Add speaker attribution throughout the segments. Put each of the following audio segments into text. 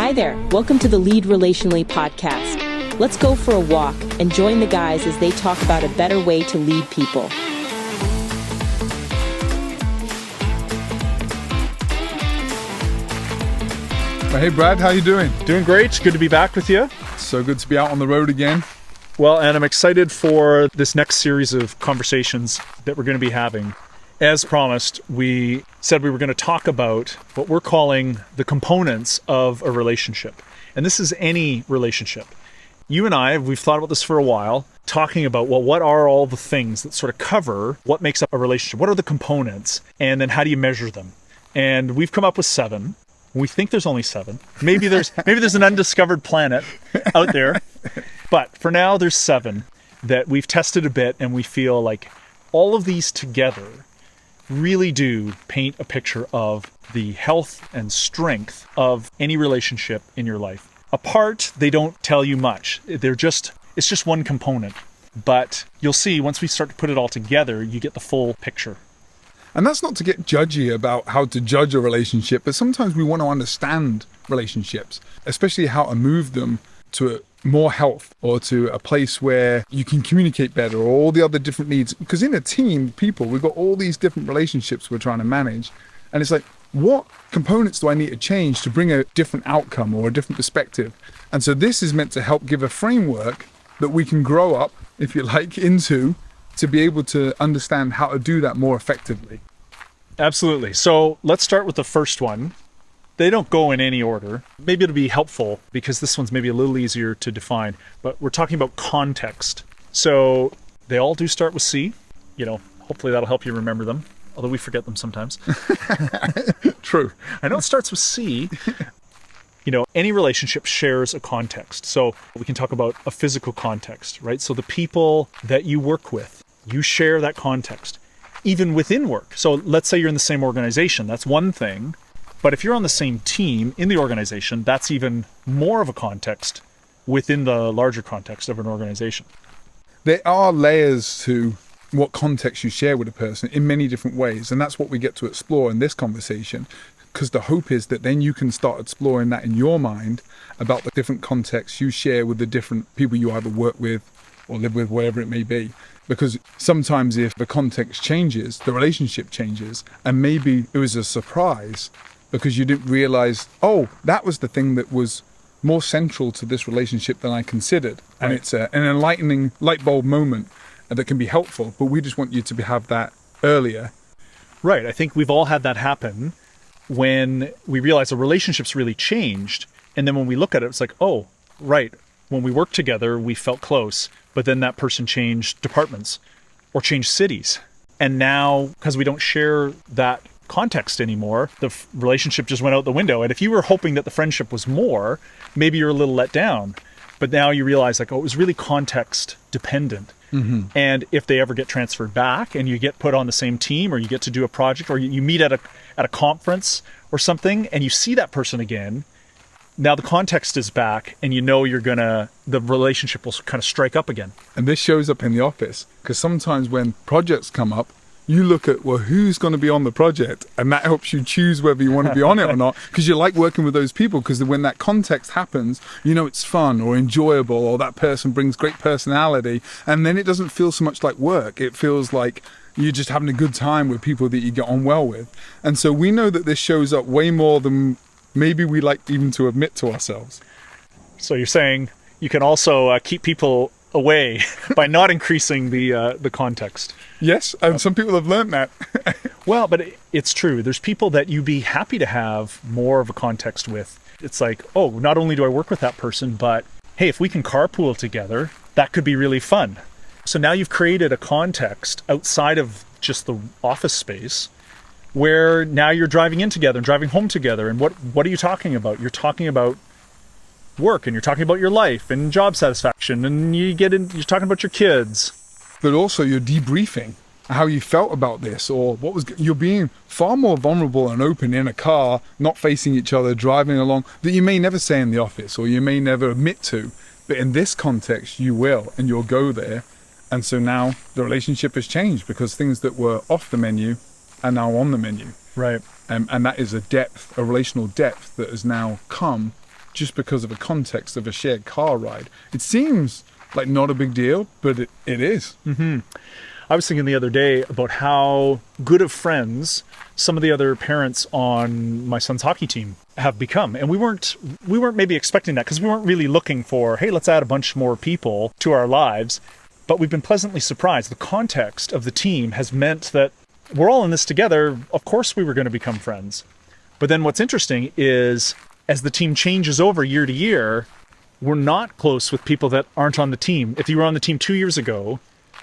Speaker 1: Hi there. Welcome to the Lead Relationally podcast. Let's go for a walk and join the guys as they talk about a better way to lead people.
Speaker 2: Hey Brad, how you doing?
Speaker 3: Doing great. Good to be back with you.
Speaker 2: So good to be out on the road again.
Speaker 3: Well, and I'm excited for this next series of conversations that we're going to be having. As promised, we said we were going to talk about what we're calling the components of a relationship. And this is any relationship. You and I, we've thought about this for a while, talking about, well, what are all the things that sort of cover what makes up a relationship? What are the components? And then how do you measure them? And we've come up with 7. We think there's only 7. Maybe there's an undiscovered planet out there. But for now, there's 7 that we've tested a bit, and we feel like all of these together really do paint a picture of the health and strength of any relationship in your life. Apart, they don't tell you much. It's just one component. But you'll see, once we start to put it all together, you get the full picture.
Speaker 2: And that's not to get judgy about how to judge a relationship, but sometimes we want to understand relationships, especially how to move them to more health or to a place where you can communicate better, or all the other different needs. Because in a team, we've got all these different relationships we're trying to manage. And it's like, what components do I need to change to bring a different outcome or a different perspective? And so this is meant to help give a framework that we can grow up, if you like, into, to be able to understand how to do that more effectively.
Speaker 3: Absolutely. So let's start with the first one. They don't go in any order. Maybe it'll be helpful because this one's maybe a little easier to define, but we're talking about context. So they all do start with C. Hopefully that'll help you remember them, although we forget them sometimes.
Speaker 2: True.
Speaker 3: I know it starts with C. Any relationship shares a context. So we can talk about a physical context, right? So the people that you work with, you share that context, even within work. So let's say you're in the same organization. That's one thing. But if you're on the same team in the organization, that's even more of a context within the larger context of an organization.
Speaker 2: There are layers to what context you share with a person in many different ways. And that's what we get to explore in this conversation. Because the hope is that then you can start exploring that in your mind about the different contexts you share with the different people you either work with or live with, whatever it may be. Because sometimes if the context changes, the relationship changes, and maybe it was a surprise because you didn't realize, oh, that was the thing that was more central to this relationship than I considered. Right. And it's an enlightening light bulb moment that can be helpful, but we just want you to have that earlier.
Speaker 3: Right. I think we've all had that happen when we realize the relationship's really changed. And then when we look at it, it's like, oh, right. When we worked together, we felt close, but then that person changed departments or changed cities. And now, because we don't share that context anymore, the relationship just went out the window. And if you were hoping that the friendship was more, maybe you're a little let down. But now you realize it was really context dependent. Mm-hmm. And if they ever get transferred back and you get put on the same team, or you get to do a project, or you meet at a conference or something, and you see that person again, now the context is back, and the relationship will kind of strike up again.
Speaker 2: And this shows up in the office, because sometimes when projects come up, you look at, well, who's going to be on the project? And that helps you choose whether you want to be on it or not, because you like working with those people, because when that context happens, it's fun or enjoyable, or that person brings great personality, and then it doesn't feel so much like work. It feels like you're just having a good time with people that you get on well with. And so we know that this shows up way more than maybe we like even to admit to ourselves.
Speaker 3: So you're saying you can also keep people away by not increasing the context.
Speaker 2: Yes, and some people have learned that.
Speaker 3: Well, but it's true. There's people that you'd be happy to have more of a context with. It's like, oh, not only do I work with that person, but hey, if we can carpool together, that could be really fun. So now you've created a context outside of just the office space where now you're driving in together and driving home together. And what are you talking about? You're talking about work, and you're talking about your life and job satisfaction, and you're talking about your kids.
Speaker 2: But also you're debriefing how you felt about this, or you're being far more vulnerable and open in a car, not facing each other, driving along, that you may never say in the office, or you may never admit to. But in this context, you will, and you'll go there. And so now the relationship has changed, because things that were off the menu are now on the menu.
Speaker 3: Right.
Speaker 2: And that is a relational depth that has now come just because of a context of a shared car ride. It seems like not a big deal, but it is.
Speaker 3: Mm-hmm. I was thinking the other day about how good of friends some of the other parents on my son's hockey team have become. And we weren't maybe expecting that, because we weren't really looking for, hey, let's add a bunch more people to our lives. But we've been pleasantly surprised. The context of the team has meant that we're all in this together. Of course we were going to become friends. But then what's interesting is, as the team changes over year to year, we're not close with people that aren't on the team. If you were on the team 2 years ago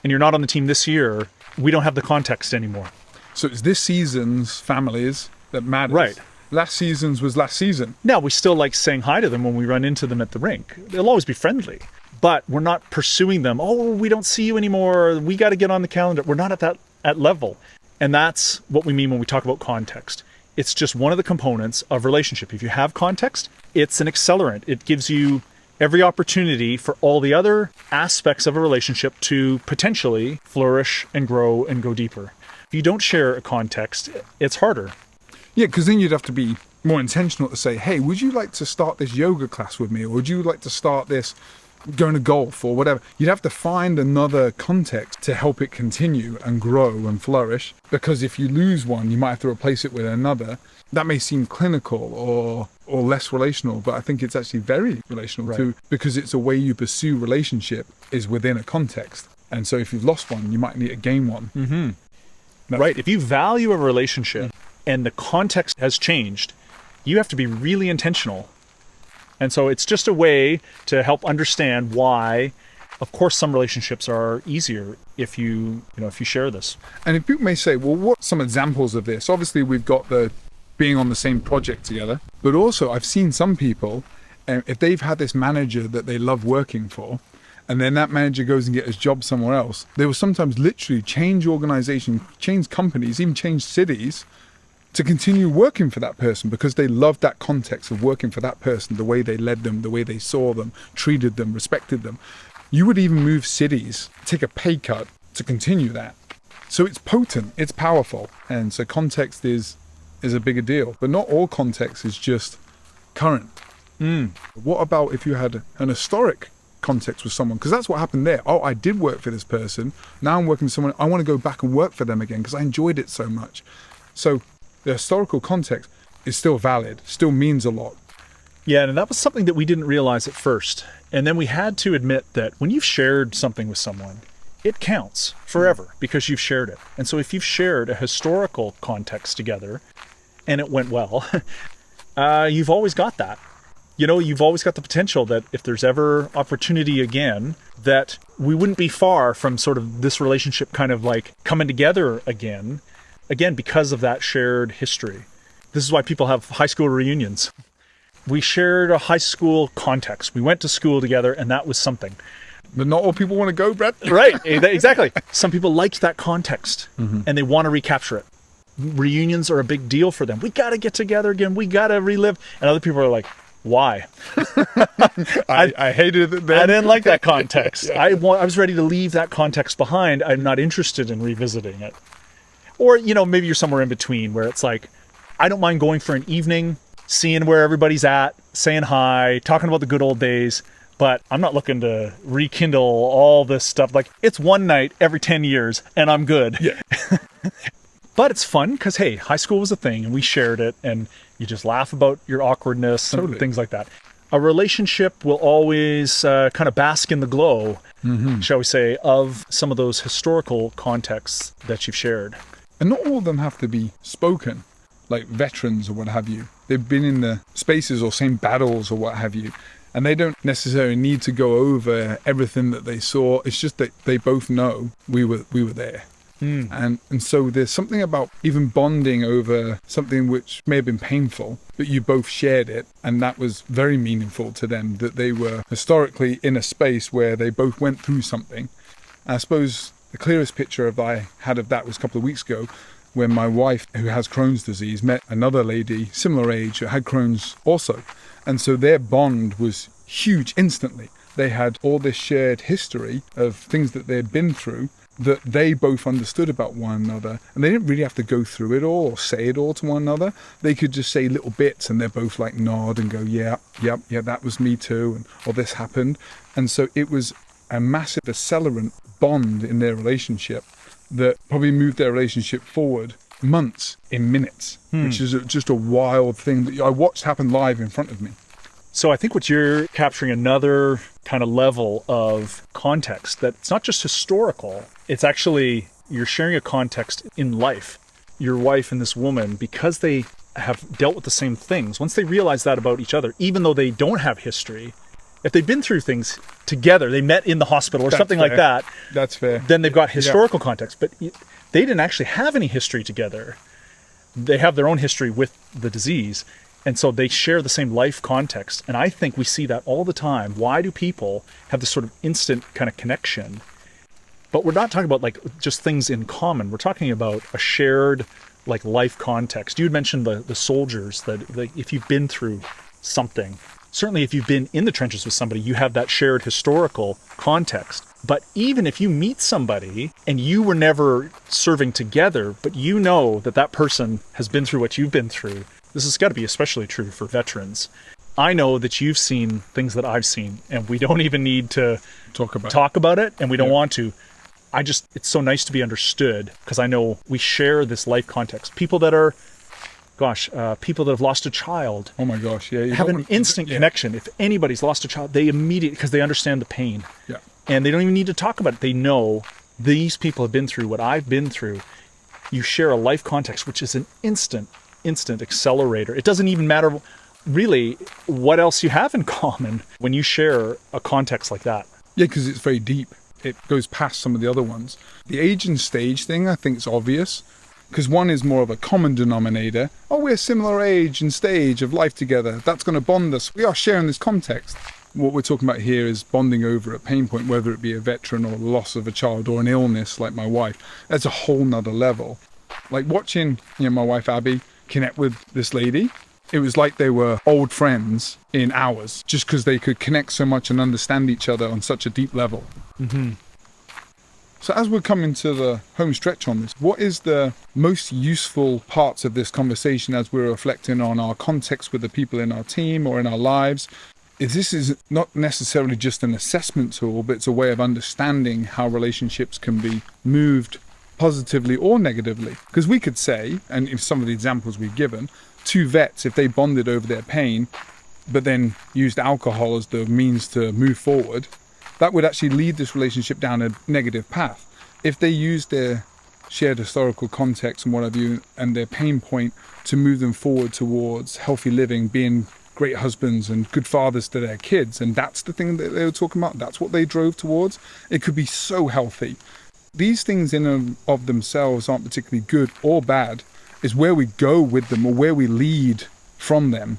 Speaker 3: and you're not on the team this year, we don't have the context anymore.
Speaker 2: So it's this season's families that matters.
Speaker 3: Right.
Speaker 2: Last season's was last season.
Speaker 3: Now, we still like saying hi to them when we run into them at the rink. They'll always be friendly, but we're not pursuing them. Oh, we don't see you anymore. We got to get on the calendar. We're not at that level. And that's what we mean when we talk about context. It's just one of the components of relationship. If you have context, it's an accelerant. It gives you every opportunity for all the other aspects of a relationship to potentially flourish and grow and go deeper. If you don't share a context, it's harder.
Speaker 2: Yeah, because then you'd have to be more intentional to say, hey, would you like to start this yoga class with me? Or would you like to start this going to golf or whatever? You'd have to find another context to help it continue and grow and flourish. Because if you lose one, you might have to replace it with another. That may seem clinical or less relational, but I think it's actually very relational too, because it's a way you pursue relationship is within a context. And so if you've lost one, you might need to gain one.
Speaker 3: Mm-hmm. Right. If you value a relationship and the context has changed, you have to be really intentional. And so it's just a way to help understand why, of course, some relationships are easier if you share this.
Speaker 2: And if people may say, well, what are some examples of this? Obviously, we've got the being on the same project together, but also I've seen some people, if they've had this manager that they love working for, and then that manager goes and gets a job somewhere else, they will sometimes literally change organization, change companies, even change cities to continue working for that person because they love that context of working for that person, the way they led them, the way they saw them, treated them, respected them. You would even move cities, take a pay cut to continue that. So it's potent, it's powerful. And so context is a bigger deal, but not all context is just current. What about if you had an historic context with someone? Because that's what happened there. Oh, I did work for this person. Now I'm working with someone. I want to go back and work for them again because I enjoyed it so much. So the historical context is still valid, still means a lot.
Speaker 3: Yeah, and that was something that we didn't realize at first. And then we had to admit that when you've shared something with someone, it counts forever because you've shared it. And so if you've shared a historical context together and it went well, you've always got that. You've always got the potential that if there's ever opportunity again, that we wouldn't be far from sort of this relationship kind of like coming together again, because of that shared history. This is why people have high school reunions. We shared a high school context. We went to school together and that was something.
Speaker 2: But not all people want to go, Brett.
Speaker 3: Right, exactly. Some people liked that context and they want to recapture it. Reunions are a big deal for them. We got to get together again. We got to relive. And other people are like, why?
Speaker 2: I hated it then.
Speaker 3: I didn't like that context. I was ready to leave that context behind. I'm not interested in revisiting it. Or, maybe you're somewhere in between where it's like, I don't mind going for an evening, seeing where everybody's at, saying hi, talking about the good old days, but I'm not looking to rekindle all this stuff. Like, it's one night every 10 years and I'm good.
Speaker 2: Yeah.
Speaker 3: But it's fun because, hey, high school was a thing and we shared it and you just laugh about your awkwardness and things like that. A relationship will always kind of bask in the glow, shall we say, of some of those historical contexts that you've shared.
Speaker 2: And not all of them have to be spoken, like veterans or what have you. They've been in the spaces or same battles or what have you. And they don't necessarily need to go over everything that they saw. It's just that they both know we were there. And so there's something about even bonding over something which may have been painful, but you both shared it, and that was very meaningful to them, that they were historically in a space where they both went through something. And I suppose the clearest picture I had of that was a couple of weeks ago when my wife, who has Crohn's disease, met another lady similar age who had Crohn's also. And so their bond was huge instantly. They had all this shared history of things that they'd been through, that they both understood about one another, and they didn't really have to go through it all or say it all to one another. They could just say little bits, and they're both like nod and go, yeah, that was me too, and or this happened. And so it was a massive accelerant bond in their relationship that probably moved their relationship forward months in minutes, which is just a wild thing that I watched happen live in front of me.
Speaker 3: So I think what you're capturing another kind of level of context, that it's not just historical, it's actually you're sharing a context in life. Your wife and this woman, because they have dealt with the same things, once they realize that about each other, even though they don't have history, if they've been through things together, they met in the hospital or something like that,
Speaker 2: that's fair.
Speaker 3: Then they've got historical context. But they didn't actually have any history together. They have their own history with the disease. And so they share the same life context. And I think we see that all the time. Why do people have this sort of instant kind of connection? But we're not talking about like just things in common. We're talking about a shared like life context. You had mentioned the soldiers, that if you've been through something, certainly if you've been in the trenches with somebody, you have that shared historical context. But even if you meet somebody and you were never serving together, but you know that that person has been through what you've been through, this has got to be especially true for veterans. I know that you've seen things that I've seen, and we don't even need to talk about it, and we don't want to. It's so nice to be understood, because I know we share this life context. People that are, people that have lost a child.
Speaker 2: Oh my gosh, yeah.
Speaker 3: Have an instant connection. If anybody's lost a child, they immediately, because they understand the pain.
Speaker 2: Yeah.
Speaker 3: And they don't even need to talk about it. They know these people have been through what I've been through. You share a life context, which is an instant accelerator. It doesn't even matter really what else you have in common when you share a context like that.
Speaker 2: Yeah, because it's very deep. It goes past some of the other ones. The age and stage thing, I think, is obvious, because one is more of a common denominator. Oh, we're similar age and stage of life together. That's going to bond us. We are sharing this context. What we're talking about here is bonding over a pain point, whether it be a veteran or loss of a child or an illness like my wife. That's a whole nother level. Like watching, my wife Abby connect with this lady. It was like they were old friends in hours, just because they could connect so much and understand each other on such a deep level.
Speaker 3: Mm-hmm.
Speaker 2: So as we're coming to the home stretch on this, what is the most useful parts of this conversation as we're reflecting on our context with the people in our team or in our lives? This is not necessarily just an assessment tool, but it's a way of understanding how relationships can be moved positively or negatively. Because we could say, and if some of the examples we've given, two vets, if they bonded over their pain, but then used alcohol as the means to move forward, that would actually lead this relationship down a negative path. If they used their shared historical context and what have you, and their pain point to move them forward towards healthy living, being great husbands and good fathers to their kids, and that's the thing that they were talking about, that's what they drove towards, it could be so healthy. These things in and of themselves aren't particularly good or bad. It's where we go with them or where we lead from them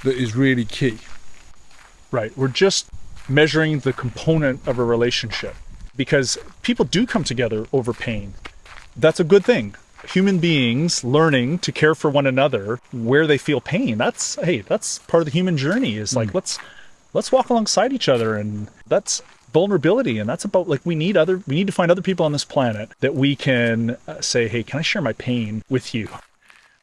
Speaker 2: that is really key.
Speaker 3: Right. We're just measuring the component of a relationship, because people do come together over pain. That's a good thing. Human beings learning to care for one another where they feel pain. That's part of the human journey, is like, let's walk alongside each other, and that's vulnerability. And that's about like, we need to find other people on this planet that we can say, hey, can I share my pain with you?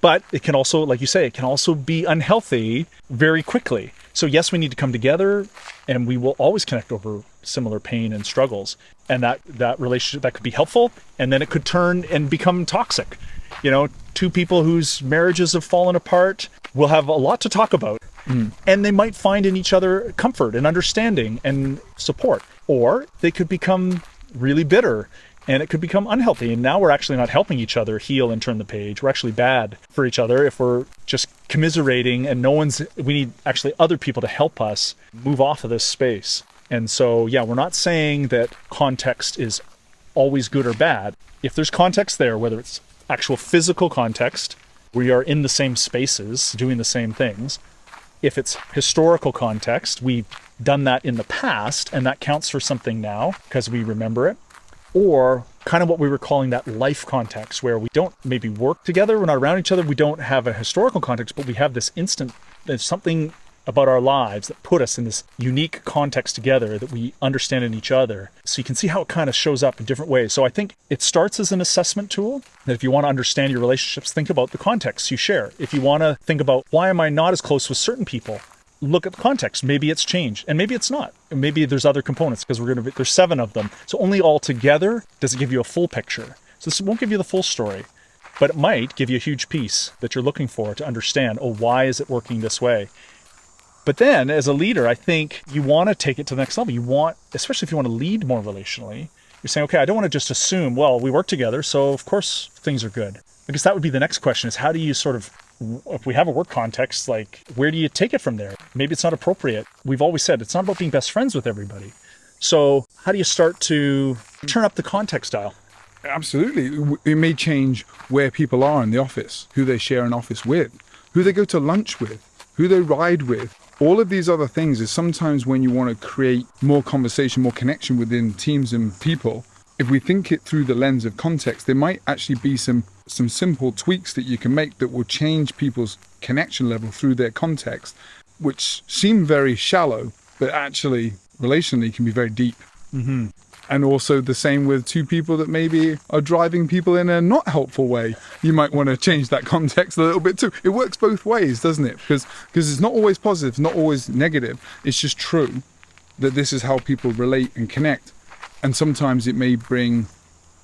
Speaker 3: But it can also, like you say, it can also be unhealthy very quickly. So yes, we need to come together, and we will always connect over similar pain and struggles. And that relationship, that could be helpful, and then it could turn and become toxic. Two people whose marriages have fallen apart will have a lot to talk about. And they might find in each other comfort and understanding and support. Or they could become really bitter, and it could become unhealthy. And now we're actually not helping each other heal and turn the page. We're actually bad for each other if we're just commiserating, and we need actually other people to help us move off of this space. And so, we're not saying that context is always good or bad. If there's context there, whether it's actual physical context, we are in the same spaces, doing the same things. If it's historical context, we've done that in the past, and that counts for something now because we remember it. Or kind of what we were calling that life context, where we don't maybe work together, we're not around each other, we don't have a historical context, but we have this instant, there's something about our lives that put us in this unique context together that we understand in each other. So you can see how it kind of shows up in different ways. So I think it starts as an assessment tool that if you want to understand your relationships, think about the context you share. If you want to think about why am I not as close with certain people, look at the context. Maybe it's changed and maybe it's not. And maybe there's other components because there's 7 of them. So only all together does it give you a full picture. So this won't give you the full story, but it might give you a huge piece that you're looking for to understand, oh, why is it working this way? But then as a leader, I think you want to take it to the next level. You want, especially if you want to lead more relationally, you're saying, okay, I don't want to just assume, well, we work together, so of course things are good. I guess that would be the next question is how do you sort of, if we have a work context, like where do you take it from there? Maybe it's not appropriate. We've always said it's not about being best friends with everybody. So how do you start to turn up the context dial?
Speaker 2: Absolutely. It may change where people are in the office, who they share an office with, who they go to lunch with, who they ride with. All of these other things is sometimes when you want to create more conversation, more connection within teams and people. If we think it through the lens of context, there might actually be some simple tweaks that you can make that will change people's connection level through their context, which seem very shallow, but actually relationally can be very deep.
Speaker 3: Mm-hmm.
Speaker 2: And also the same with 2 people that maybe are driving people in a not helpful way. You might want to change that context a little bit too. It works both ways, doesn't it? Because it's not always positive, not always negative. It's just true that this is how people relate and connect. And sometimes it may bring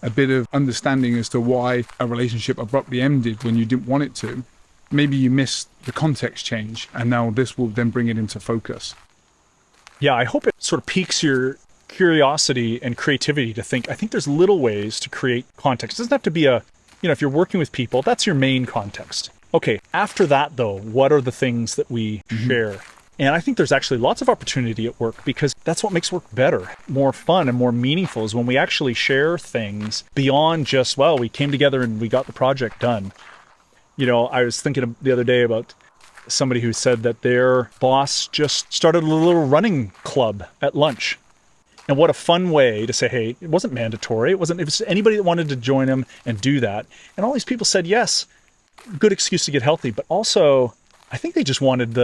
Speaker 2: a bit of understanding as to why a relationship abruptly ended when you didn't want it to. Maybe you missed the context change, and now this will then bring it into focus.
Speaker 3: Yeah, I hope it sort of piques your curiosity and creativity to think, I think there's little ways to create context. It doesn't have to be if you're working with people, that's your main context. Okay, after that though, what are the things that we share? And I think there's actually lots of opportunity at work because that's what makes work better, more fun and more meaningful is when we actually share things beyond just, well, we came together and we got the project done. I was thinking the other day about somebody who said that their boss just started a little running club at lunch. And what a fun way to say, hey, it wasn't mandatory. It was anybody that wanted to join him and do that. And all these people said, yes, good excuse to get healthy. But also, I think they just wanted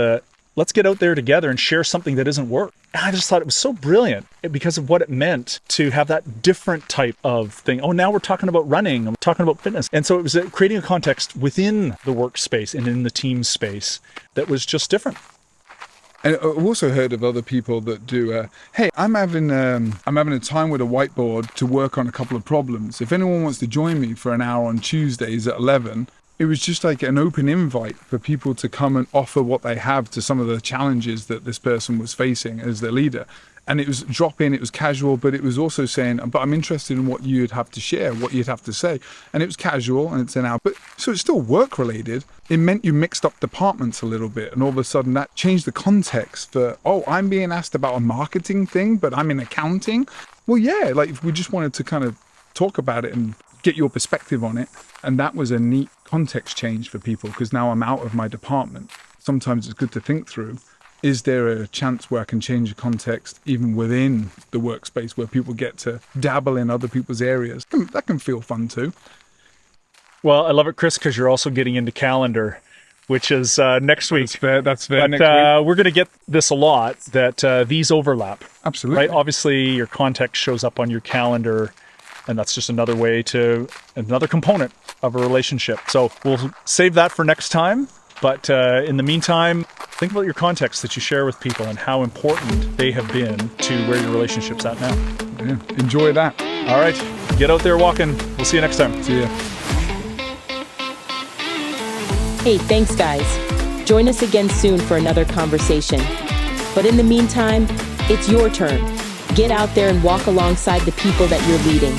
Speaker 3: let's get out there together and share something that isn't work. And I just thought it was so brilliant because of what it meant to have that different type of thing. Oh, now we're talking about running. I'm talking about fitness. And so it was creating a context within the workspace and in the team space that was just different.
Speaker 2: And I've also heard of other people that do, hey, I'm having a time with a whiteboard to work on a couple of problems. If anyone wants to join me for an hour on Tuesdays at 11, it was just like an open invite for people to come and offer what they have to some of the challenges that this person was facing as their leader. And it was drop-in, it was casual, but it was also saying, but I'm interested in what you'd have to share, what you'd have to say. And it was casual and it's an hour. But so it's still work-related. It meant you mixed up departments a little bit. And all of a sudden that changed the context for, oh, I'm being asked about a marketing thing, but I'm in accounting. Well, yeah, like if we just wanted to kind of talk about it and get your perspective on it. And that was a neat context change for people because now I'm out of my department. Sometimes it's good to think through. Is there a chance where I can change the context even within the workspace where people get to dabble in other people's areas? That can feel fun too.
Speaker 3: Well, I love it, Chris, because you're also getting into calendar, which is next week.
Speaker 2: That's fair.
Speaker 3: But
Speaker 2: next week.
Speaker 3: We're going to get this a lot, that these overlap.
Speaker 2: Absolutely.
Speaker 3: Right? Obviously, your context shows up on your calendar, and that's just another component of a relationship. So we'll save that for next time. But in the meantime, think about your context that you share with people and how important they have been to where your relationship's at now.
Speaker 2: Yeah, enjoy that.
Speaker 3: All right, get out there walking. We'll see you next time.
Speaker 2: See ya.
Speaker 1: Hey, thanks guys. Join us again soon for another conversation. But in the meantime, it's your turn. Get out there and walk alongside the people that you're leading.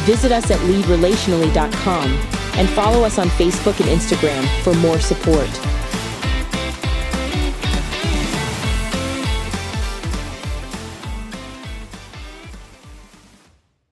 Speaker 1: Visit us at leadrelationally.com and follow us on Facebook and Instagram for more support.